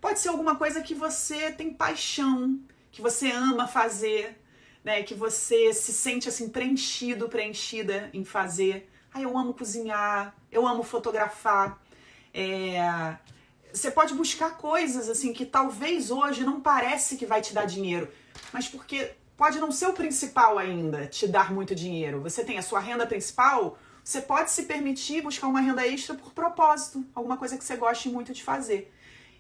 Pode ser alguma coisa que você tem paixão, que você ama fazer, né? Que você se sente assim preenchido, preenchida em fazer. Eu amo cozinhar, eu amo fotografar. Você pode buscar coisas assim que talvez hoje não parece que vai te dar dinheiro, mas porque pode não ser o principal ainda, te dar muito dinheiro. Você tem a sua renda principal, você pode se permitir buscar uma renda extra por propósito, alguma coisa que você goste muito de fazer.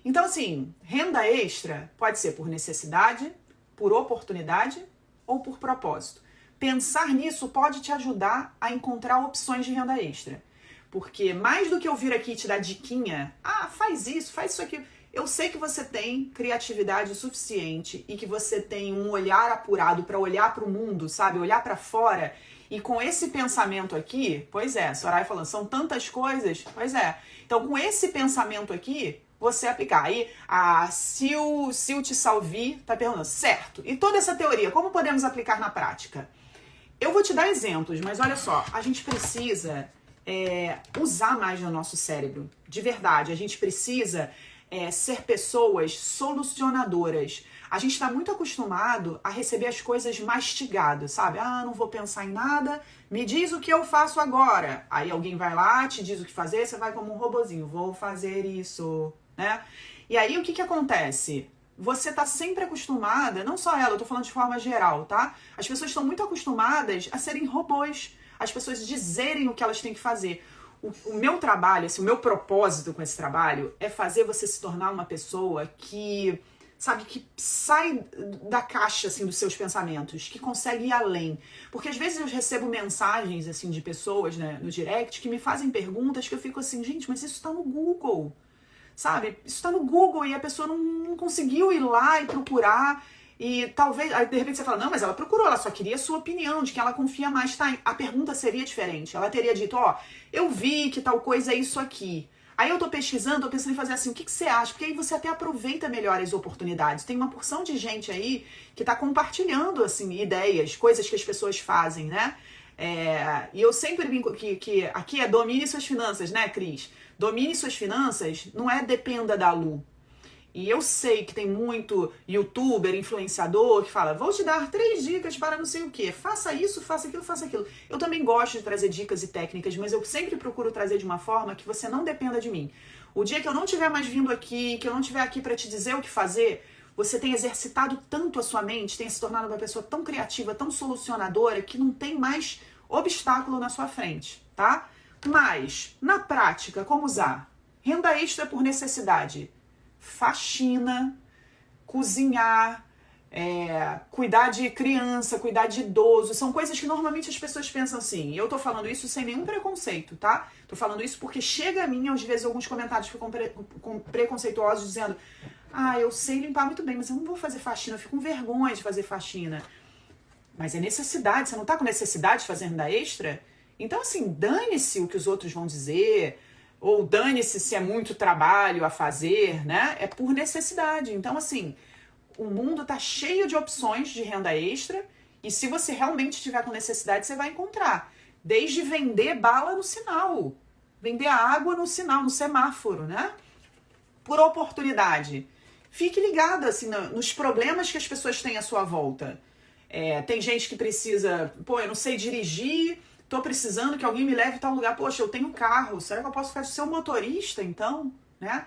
Então, assim, renda extra pode ser por necessidade, por oportunidade ou por propósito. Pensar nisso pode te ajudar a encontrar opções de renda extra. Porque mais do que eu vir aqui e te dar diquinha, faz isso aqui. Eu sei que você tem criatividade suficiente e que você tem um olhar apurado para olhar para o mundo, sabe? Olhar para fora. E com esse pensamento aqui, pois é, Soraya falando, são tantas coisas, pois é. Então, com esse pensamento aqui, você aplicar. Aí, a Sil Te Salvi tá perguntando, certo. E toda essa teoria, como podemos aplicar na prática? Eu vou te dar exemplos, mas olha só, a gente precisa usar mais o nosso cérebro, de verdade. A gente precisa ser pessoas solucionadoras. A gente está muito acostumado a receber as coisas mastigado, sabe? Não vou pensar em nada, me diz o que eu faço agora. Aí alguém vai lá, te diz o que fazer, você vai como um robozinho, vou fazer isso, né? E aí o que acontece? Você tá sempre acostumada, não só ela, eu tô falando de forma geral, tá? As pessoas estão muito acostumadas a serem robôs, as pessoas dizerem o que elas têm que fazer. O meu trabalho, assim, o meu propósito com esse trabalho é fazer você se tornar uma pessoa que, sabe, que sai da caixa, assim, dos seus pensamentos, que consegue ir além. Porque às vezes eu recebo mensagens, assim, de pessoas, né, no direct, que me fazem perguntas que eu fico assim, gente, mas isso tá no Google, sabe? Isso tá no Google e a pessoa não conseguiu ir lá e procurar. E talvez, aí de repente você fala, não, mas ela procurou, ela só queria a sua opinião, de quem ela confia mais, tá? A pergunta seria diferente. Ela teria dito, eu vi que tal coisa é isso aqui. Aí eu tô pesquisando, tô pensando em fazer assim, o que você acha? Porque aí você até aproveita melhor as oportunidades. Tem uma porção de gente aí que tá compartilhando, assim, ideias, coisas que as pessoas fazem, né? E eu sempre brinco que aqui é domine suas finanças, né, Cris? Domine suas finanças não é dependa da Lu. E eu sei que tem muito youtuber, influenciador que fala, vou te dar 3 dicas para não sei o quê. Faça isso, faça aquilo, faça aquilo. Eu também gosto de trazer dicas e técnicas, mas eu sempre procuro trazer de uma forma que você não dependa de mim. O dia que eu não estiver mais vindo aqui, que eu não estiver aqui para te dizer o que fazer, você tem exercitado tanto a sua mente, tem se tornado uma pessoa tão criativa, tão solucionadora, que não tem mais obstáculo na sua frente, tá? Mas, na prática, como usar? Renda extra por necessidade. Faxina, cozinhar, cuidar de criança, cuidar de idoso, são coisas que normalmente as pessoas pensam assim. E eu tô falando isso sem nenhum preconceito, tá? Tô falando isso porque chega a mim, às vezes, alguns comentários ficam preconceituosos dizendo: ah, eu sei limpar muito bem, mas eu não vou fazer faxina, eu fico com vergonha de fazer faxina. Mas é necessidade, você não tá com necessidade de fazer renda extra? Então, assim, dane-se o que os outros vão dizer, ou dane-se se é muito trabalho a fazer, né? É por necessidade. Então, assim, o mundo tá cheio de opções de renda extra, e se você realmente tiver com necessidade, você vai encontrar. Desde vender bala no sinal, vender água no sinal, no semáforo, né? Por oportunidade. Fique ligado, assim, nos problemas que as pessoas têm à sua volta. Tem gente que precisa, pô, eu não sei dirigir, tô precisando que alguém me leve a tal lugar. Poxa, eu tenho carro, será que eu posso ficar de ser um motorista, então? Né?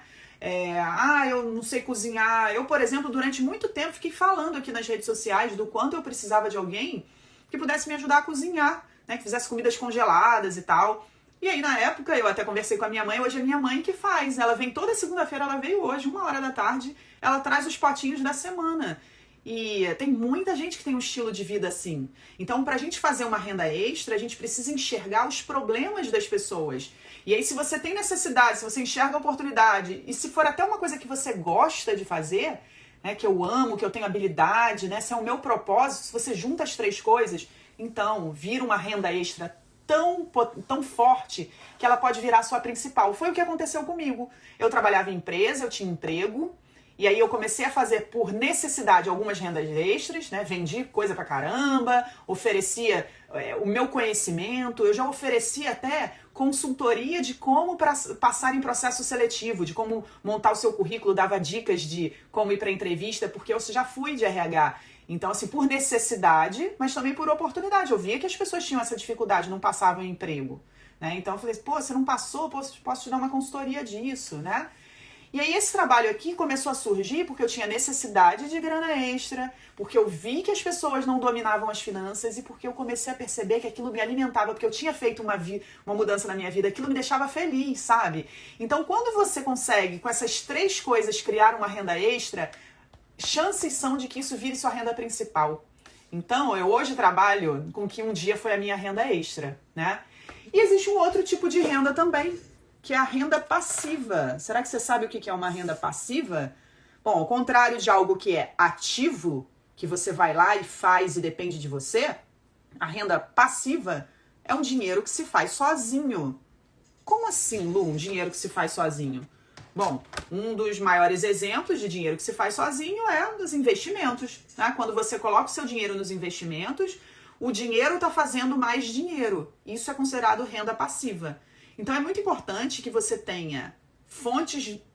Eu não sei cozinhar. Eu, por exemplo, durante muito tempo fiquei falando aqui nas redes sociais do quanto eu precisava de alguém que pudesse me ajudar a cozinhar, né? Que fizesse comidas congeladas e tal. E aí, na época, eu até conversei com a minha mãe, hoje é minha mãe que faz. Ela vem toda segunda-feira, ela veio hoje, 1h da tarde, ela traz os potinhos da semana. E tem muita gente que tem um estilo de vida assim. Então, pra gente fazer uma renda extra, a gente precisa enxergar os problemas das pessoas. E aí, se você tem necessidade, se você enxerga a oportunidade, e se for até uma coisa que você gosta de fazer, né, que eu amo, que eu tenho habilidade, né, se é o meu propósito, se você junta as três coisas, então vira uma renda extra tão forte que ela pode virar a sua principal. Foi o que aconteceu comigo. Eu trabalhava em empresa, eu tinha emprego, e aí eu comecei a fazer por necessidade algumas rendas extras, né? Vendi coisa pra caramba, oferecia o meu conhecimento, eu já oferecia até consultoria de como passar em processo seletivo, de como montar o seu currículo, dava dicas de como ir pra entrevista, porque eu já fui de RH. Então, assim, por necessidade, mas também por oportunidade. Eu via que as pessoas tinham essa dificuldade, não passavam em emprego, né? Então eu falei, pô, você não passou, posso te dar uma consultoria disso, né? E aí esse trabalho aqui começou a surgir porque eu tinha necessidade de grana extra, porque eu vi que as pessoas não dominavam as finanças e porque eu comecei a perceber que aquilo me alimentava, porque eu tinha feito uma mudança na minha vida, aquilo me deixava feliz, sabe? Então, quando você consegue, com essas três coisas, criar uma renda extra, chances são de que isso vire sua renda principal. Então, eu hoje trabalho com o que um dia foi a minha renda extra, né? E existe um outro tipo de renda também, que é a renda passiva. Será que você sabe o que é uma renda passiva? Bom, ao contrário de algo que é ativo, que você vai lá e faz e depende de você, a renda passiva é um dinheiro que se faz sozinho. Como assim, Lu, um dinheiro que se faz sozinho? Bom, um dos maiores exemplos de dinheiro que se faz sozinho é os investimentos, né? Quando você coloca o seu dinheiro nos investimentos, o dinheiro está fazendo mais dinheiro. Isso é considerado renda passiva. Então é muito importante que você tenha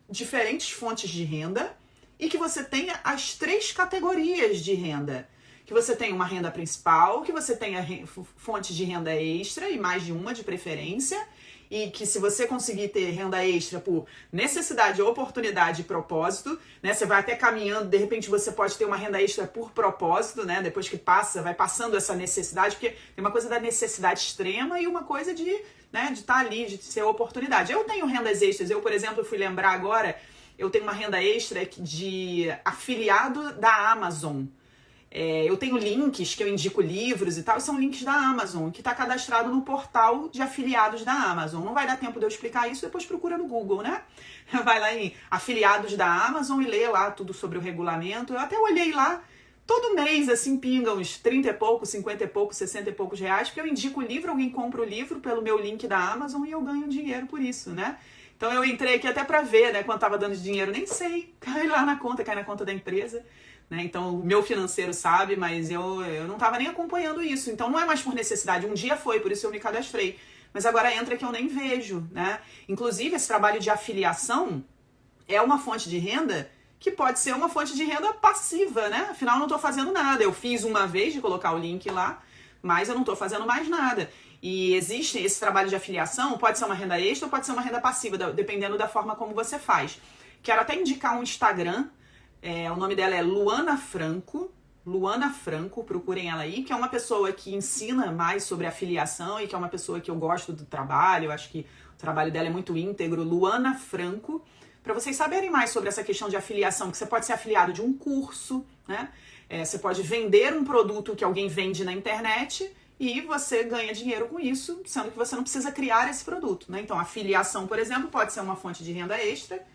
diferentes fontes de renda e que você tenha as três categorias de renda. Que você tenha uma renda principal, que você tenha fontes de renda extra e mais de uma de preferência, e que se você conseguir ter renda extra por necessidade, oportunidade e propósito, né, você vai até caminhando, de repente você pode ter uma renda extra por propósito, né, depois que vai passando essa necessidade, porque tem uma coisa da necessidade extrema e uma coisa de estar ali, de ser oportunidade. Eu tenho rendas extras, eu, por exemplo, fui lembrar agora, eu tenho uma renda extra de afiliado da Amazon. Eu tenho links que eu indico livros e tal, e são links da Amazon, que está cadastrado no portal de afiliados da Amazon. Não vai dar tempo de eu explicar isso, depois procura no Google, né? Vai lá em afiliados da Amazon e lê lá tudo sobre o regulamento. Eu até olhei lá, todo mês, assim, pinga uns 30 e poucos, 50 e poucos, 60 e poucos reais, porque eu indico o livro, alguém compra o livro pelo meu link da Amazon e eu ganho dinheiro por isso, né? Então eu entrei aqui até para ver, né, quanto tava dando de dinheiro, nem sei, cai lá na conta, cai na conta da empresa. Né? Então, o meu financeiro sabe, mas eu não estava nem acompanhando isso. Então, não é mais por necessidade. Um dia foi, por isso eu me cadastrei. Mas agora entra que eu nem vejo, né? Inclusive, esse trabalho de afiliação é uma fonte de renda que pode ser uma fonte de renda passiva, né? Afinal, eu não estou fazendo nada. Eu fiz uma vez de colocar o link lá, mas eu não estou fazendo mais nada. E existe esse trabalho de afiliação, pode ser uma renda extra ou pode ser uma renda passiva, dependendo da forma como você faz. Quero até indicar um Instagram O nome dela é Luana Franco. Luana Franco, procurem ela aí, que é uma pessoa que ensina mais sobre afiliação e que é uma pessoa que eu gosto do trabalho, eu acho que o trabalho dela é muito íntegro. Luana Franco, para vocês saberem mais sobre essa questão de afiliação, que você pode ser afiliado de um curso, né? Você pode vender um produto que alguém vende na internet e você ganha dinheiro com isso, sendo que você não precisa criar esse produto, né? Então, afiliação, por exemplo, pode ser uma fonte de renda extra.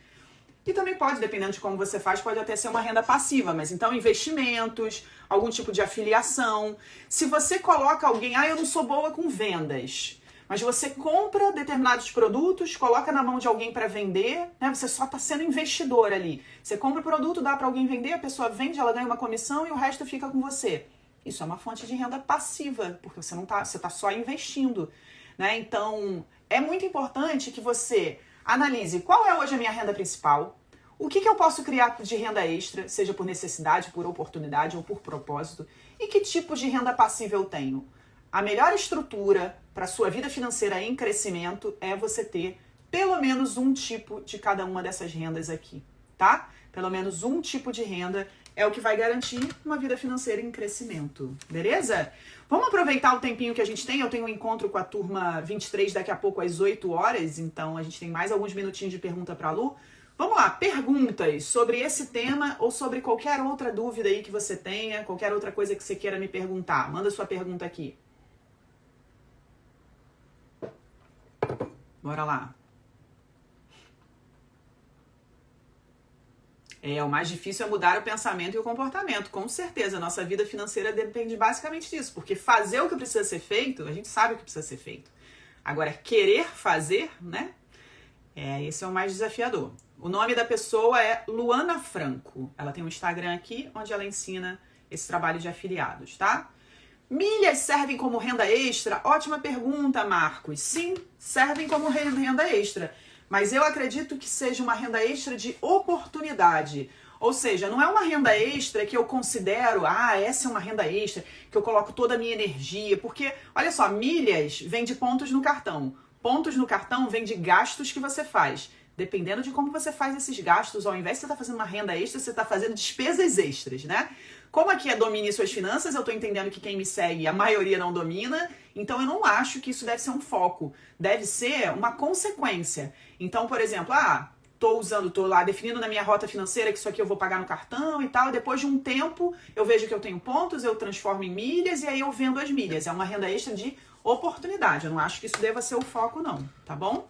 E também pode, dependendo de como você faz, pode até ser uma renda passiva. Mas então, investimentos, algum tipo de afiliação. Se você coloca alguém, eu não sou boa com vendas, mas você compra determinados produtos, coloca na mão de alguém para vender, né? Você só está sendo investidor ali. Você compra o produto, dá para alguém vender, a pessoa vende, ela ganha uma comissão e o resto fica com você. Isso é uma fonte de renda passiva, porque você está só investindo, né? Então, é muito importante que você analise qual é hoje a minha renda principal, o que eu posso criar de renda extra, seja por necessidade, por oportunidade ou por propósito, e que tipo de renda passiva eu tenho. A melhor estrutura para a sua vida financeira em crescimento é você ter pelo menos um tipo de cada uma dessas rendas aqui, tá? Pelo menos um tipo de renda é o que vai garantir uma vida financeira em crescimento, beleza? Vamos aproveitar o tempinho que a gente tem. Eu tenho um encontro com a turma 23 daqui a pouco às 8 horas, então a gente tem mais alguns minutinhos de pergunta para a Lu. Vamos lá, perguntas sobre esse tema ou sobre qualquer outra dúvida aí que você tenha, qualquer outra coisa que você queira me perguntar. Manda sua pergunta aqui. Bora lá. O mais difícil é mudar o pensamento e o comportamento. Com certeza, a nossa vida financeira depende basicamente disso. Porque fazer o que precisa ser feito, a gente sabe o que precisa ser feito. Agora, querer fazer, né? Esse é o mais desafiador. O nome da pessoa é Luana Franco. Ela tem um Instagram aqui, onde ela ensina esse trabalho de afiliados, tá? Milhas servem como renda extra? Ótima pergunta, Marcos. Sim, servem como renda extra. Mas eu acredito que seja uma renda extra de oportunidade. Ou seja, não é uma renda extra que eu considero, essa é uma renda extra, que eu coloco toda a minha energia. Porque, olha só, milhas vem de pontos no cartão. Pontos no cartão vem de gastos que você faz. Dependendo de como você faz esses gastos, ao invés de você estar fazendo uma renda extra, você está fazendo despesas extras, né? Como aqui é domine suas finanças, eu estou entendendo que quem me segue, a maioria não domina, então eu não acho que isso deve ser um foco. Deve ser uma consequência. Então, por exemplo, tô lá definindo na minha rota financeira que isso aqui eu vou pagar no cartão e tal, e depois de um tempo eu vejo que eu tenho pontos, eu transformo em milhas e aí eu vendo as milhas. É uma renda extra de oportunidade. Eu não acho que isso deva ser o foco não, tá bom?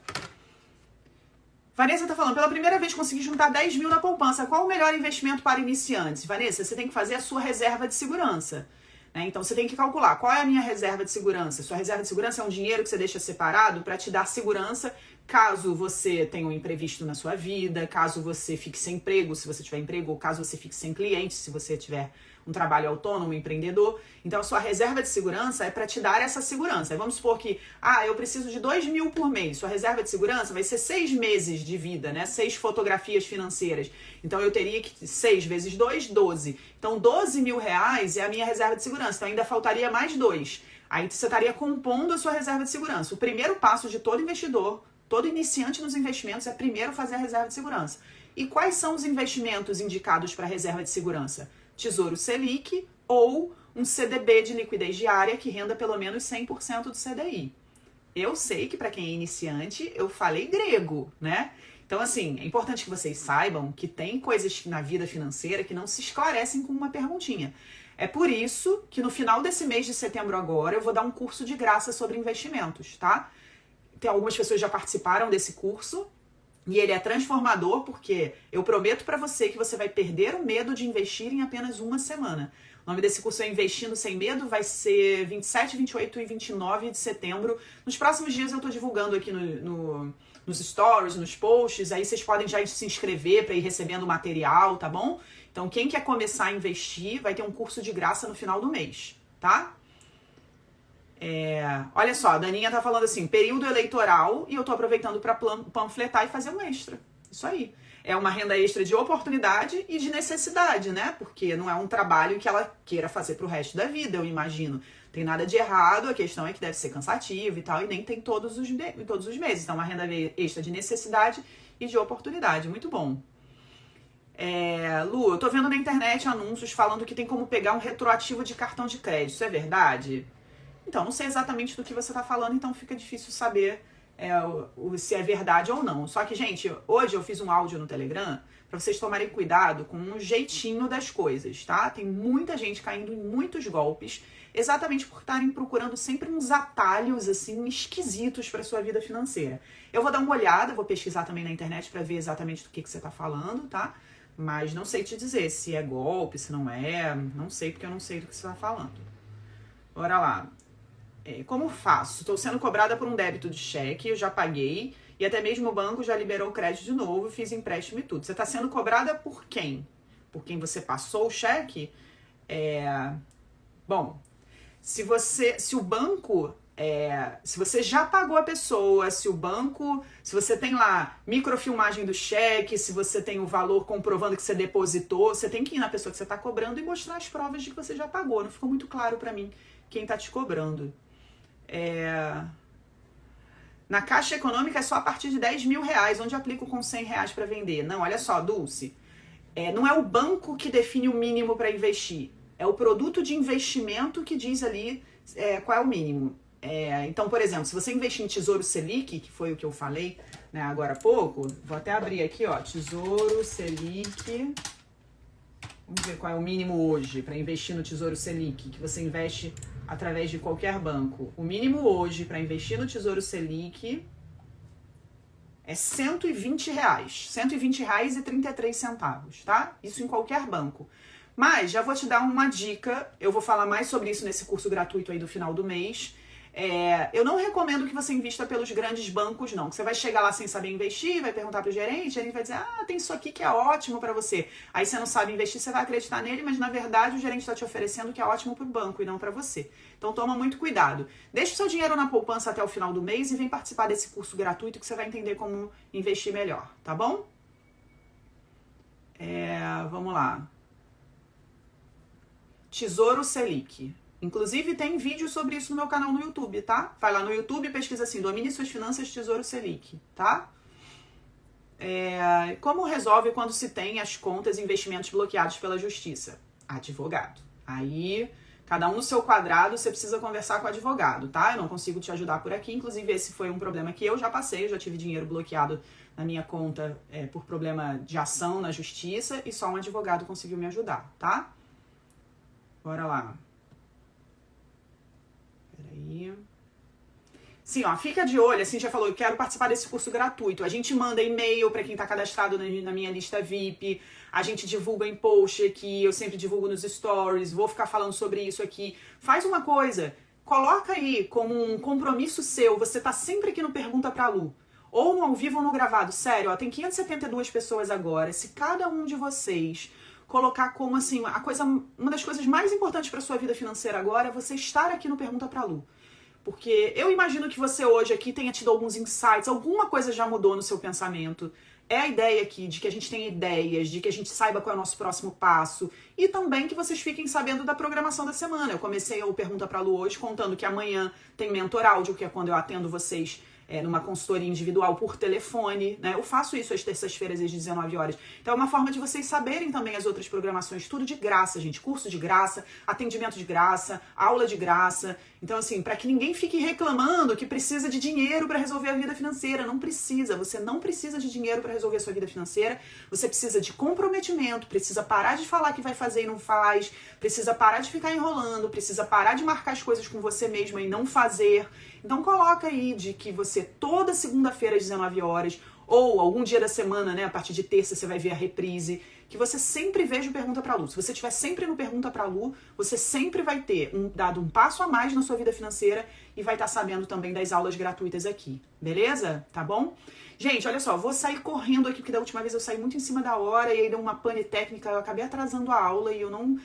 Vanessa tá falando, pela primeira vez consegui juntar 10 mil na poupança. Qual o melhor investimento para iniciantes? Vanessa, você tem que fazer a sua reserva de segurança, né? Então você tem que calcular qual é a minha reserva de segurança. Sua reserva de segurança é um dinheiro que você deixa separado para te dar segurança caso você tenha um imprevisto na sua vida, caso você fique sem emprego, se você tiver emprego, ou caso você fique sem cliente, se você tiver um trabalho autônomo, um empreendedor. Então, a sua reserva de segurança é para te dar essa segurança. Vamos supor que, eu preciso de 2 mil por mês. Sua reserva de segurança vai ser 6 meses de vida, né? 6 fotografias financeiras. Então, eu teria que 6 vezes 2, 12. Então, 12 mil reais é a minha reserva de segurança. Então, ainda faltaria mais 2. Aí, você estaria compondo a sua reserva de segurança. O primeiro passo de todo investidor, todo iniciante nos investimentos, é primeiro fazer a reserva de segurança. E quais são os investimentos indicados para a reserva de segurança? Tesouro Selic ou um CDB de liquidez diária que renda pelo menos 100% do CDI. Eu sei que para quem é iniciante, eu falei grego, né? Então, assim, é importante que vocês saibam que tem coisas na vida financeira que não se esclarecem com uma perguntinha. É por isso que no final desse mês de setembro agora, eu vou dar um curso de graça sobre investimentos, tá? Tem algumas pessoas que já participaram desse curso. E ele é transformador porque eu prometo para você que você vai perder o medo de investir em apenas uma semana. O nome desse curso é Investindo Sem Medo, vai ser 27, 28 e 29 de setembro. Nos próximos dias eu estou divulgando aqui nos stories, nos posts, aí vocês podem já se inscrever para ir recebendo material, tá bom? Então quem quer começar a investir vai ter um curso de graça no final do mês, tá? Olha só, a Daninha tá falando assim, período eleitoral e eu tô aproveitando para panfletar e fazer um extra. Isso aí. É uma renda extra de oportunidade e de necessidade, né? Porque não é um trabalho que ela queira fazer pro resto da vida, eu imagino. Tem nada de errado, a questão é que deve ser cansativo e tal, e nem tem todos os meses. Então, uma renda extra de necessidade e de oportunidade. Muito bom. Lu, eu tô vendo na internet anúncios falando que tem como pegar um retroativo de cartão de crédito. Isso é verdade? Então, não sei exatamente do que você tá falando, então fica difícil saber se é verdade ou não. Só que, gente, hoje eu fiz um áudio no Telegram para vocês tomarem cuidado com um jeitinho das coisas, tá? Tem muita gente caindo em muitos golpes, exatamente por estarem procurando sempre uns atalhos, assim, esquisitos para sua vida financeira. Eu vou dar uma olhada, vou pesquisar também na internet para ver exatamente do que você tá falando, tá? Mas não sei te dizer se é golpe, se não é, não sei porque eu não sei do que você tá falando. Bora lá. Como faço? Estou sendo cobrada por um débito de cheque, eu já paguei, e até mesmo o banco já liberou o crédito de novo, fiz empréstimo e tudo. Você está sendo cobrada por quem? Por quem você passou o cheque? Bom, se o banco, se você já pagou a pessoa, se você tem lá microfilmagem do cheque, se você tem o valor comprovando que você depositou, você tem que ir na pessoa que você está cobrando e mostrar as provas de que você já pagou. Não ficou muito claro para mim quem está te cobrando. Na Caixa Econômica é só a partir de R$10.000, onde aplico com R$100 para vender. Não, olha só, Dulce, não é o banco que define o mínimo para investir, é o produto de investimento que diz ali qual é o mínimo. Então, por exemplo, se você investir em Tesouro Selic, que foi o que eu falei, né, agora há pouco, vou até abrir aqui, ó, Tesouro Selic, vamos ver qual é o mínimo hoje para investir no Tesouro Selic, que você investe através de qualquer banco. O mínimo hoje para investir no Tesouro Selic é R$120. R$120,33, tá? Isso em qualquer banco. Mas já vou te dar uma dica, eu vou falar mais sobre isso nesse curso gratuito aí do final do mês. Eu não recomendo que você invista pelos grandes bancos, não. Que você vai chegar lá sem saber investir, vai perguntar pro gerente, o gerente vai dizer, tem isso aqui que é ótimo para você. Aí você não sabe investir, você vai acreditar nele, mas na verdade o gerente está te oferecendo o que é ótimo pro banco e não para você. Então toma muito cuidado. Deixa o seu dinheiro na poupança até o final do mês e vem participar desse curso gratuito que você vai entender como investir melhor, tá bom? Vamos lá. Tesouro Selic. Inclusive, tem vídeo sobre isso no meu canal no YouTube, tá? Vai lá no YouTube e pesquisa assim, Domine Suas Finanças, Tesouro Selic, tá? Como resolve quando se tem as contas e investimentos bloqueados pela justiça? Advogado. Aí, cada um no seu quadrado, você precisa conversar com o advogado, tá? Eu não consigo te ajudar por aqui. Inclusive, esse foi um problema que eu já passei. Eu já tive dinheiro bloqueado na minha conta por problema de ação na justiça e só um advogado conseguiu me ajudar, tá? Bora lá. Peraí. Sim, ó, fica de olho, assim, já falou, eu quero participar desse curso gratuito. A gente manda e-mail para quem tá cadastrado na minha lista VIP, a gente divulga em post aqui, eu sempre divulgo nos stories, vou ficar falando sobre isso aqui. Faz uma coisa, coloca aí como um compromisso seu, você tá sempre aqui no Pergunta pra Lu, ou no ao vivo ou no gravado. Sério, ó, tem 572 pessoas agora, se cada um de vocês colocar como, assim, uma das coisas mais importantes para sua vida financeira agora é você estar aqui no Pergunta pra Lu. Porque eu imagino que você hoje aqui tenha tido alguns insights, alguma coisa já mudou no seu pensamento. É a ideia aqui de que a gente tenha ideias, de que a gente saiba qual é o nosso próximo passo. E também que vocês fiquem sabendo da programação da semana. Eu comecei o Pergunta pra Lu hoje contando que amanhã tem Mentor Áudio, que é quando eu atendo vocês numa consultoria individual por telefone, né? Eu faço isso às terças-feiras às 19 horas. Então é uma forma de vocês saberem também as outras programações, tudo de graça, gente. Curso de graça, atendimento de graça, aula de graça. Então, assim, para que ninguém fique reclamando que precisa de dinheiro para resolver a vida financeira. Não precisa. Você não precisa de dinheiro para resolver a sua vida financeira. Você precisa de comprometimento, precisa parar de falar que vai fazer e não faz, precisa parar de ficar enrolando, precisa parar de marcar as coisas com você mesma e não fazer. Então coloca aí de que você toda segunda-feira às 19 horas ou algum dia da semana, né, a partir de terça você vai ver a reprise, que você sempre veja o Pergunta pra Lu. Se você estiver sempre no Pergunta pra Lu, você sempre vai ter dado um passo a mais na sua vida financeira e vai estar sabendo também das aulas gratuitas aqui, beleza? Tá bom? Gente, olha só, vou sair correndo aqui, porque da última vez eu saí muito em cima da hora e aí deu uma pane técnica, eu acabei atrasando a aula e eu não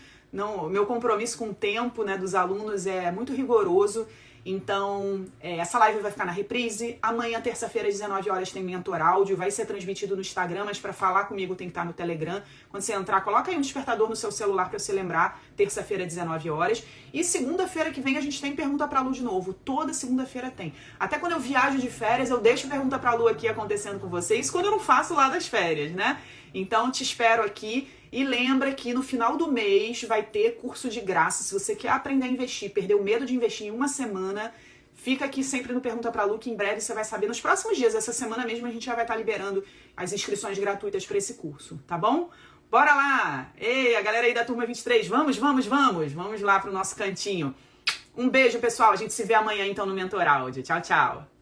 meu compromisso com o tempo, né, dos alunos é muito rigoroso. Então, essa live vai ficar na reprise. Amanhã, terça-feira, às 19 horas, tem Mentor Áudio. Vai ser transmitido no Instagram, mas para falar comigo tem que estar no Telegram. Quando você entrar, coloca aí um despertador no seu celular para você lembrar. Terça-feira, 19 horas. E segunda-feira que vem a gente tem Pergunta pra Lu de novo. Toda segunda-feira tem. Até quando eu viajo de férias, eu deixo Pergunta pra Lu aqui acontecendo com vocês. Quando eu não faço lá das férias, né? Então, te espero aqui. E lembra que no final do mês vai ter curso de graça. Se você quer aprender a investir, perder o medo de investir em uma semana, fica aqui sempre no Pergunta pra Lu, que em breve você vai saber. Nos próximos dias, essa semana mesmo, a gente já vai estar liberando as inscrições gratuitas para esse curso, tá bom? Bora lá! Ei, a galera aí da turma 23, vamos lá pro nosso cantinho. Um beijo, pessoal. A gente se vê amanhã, então, no Mentor Áudio. Tchau, tchau.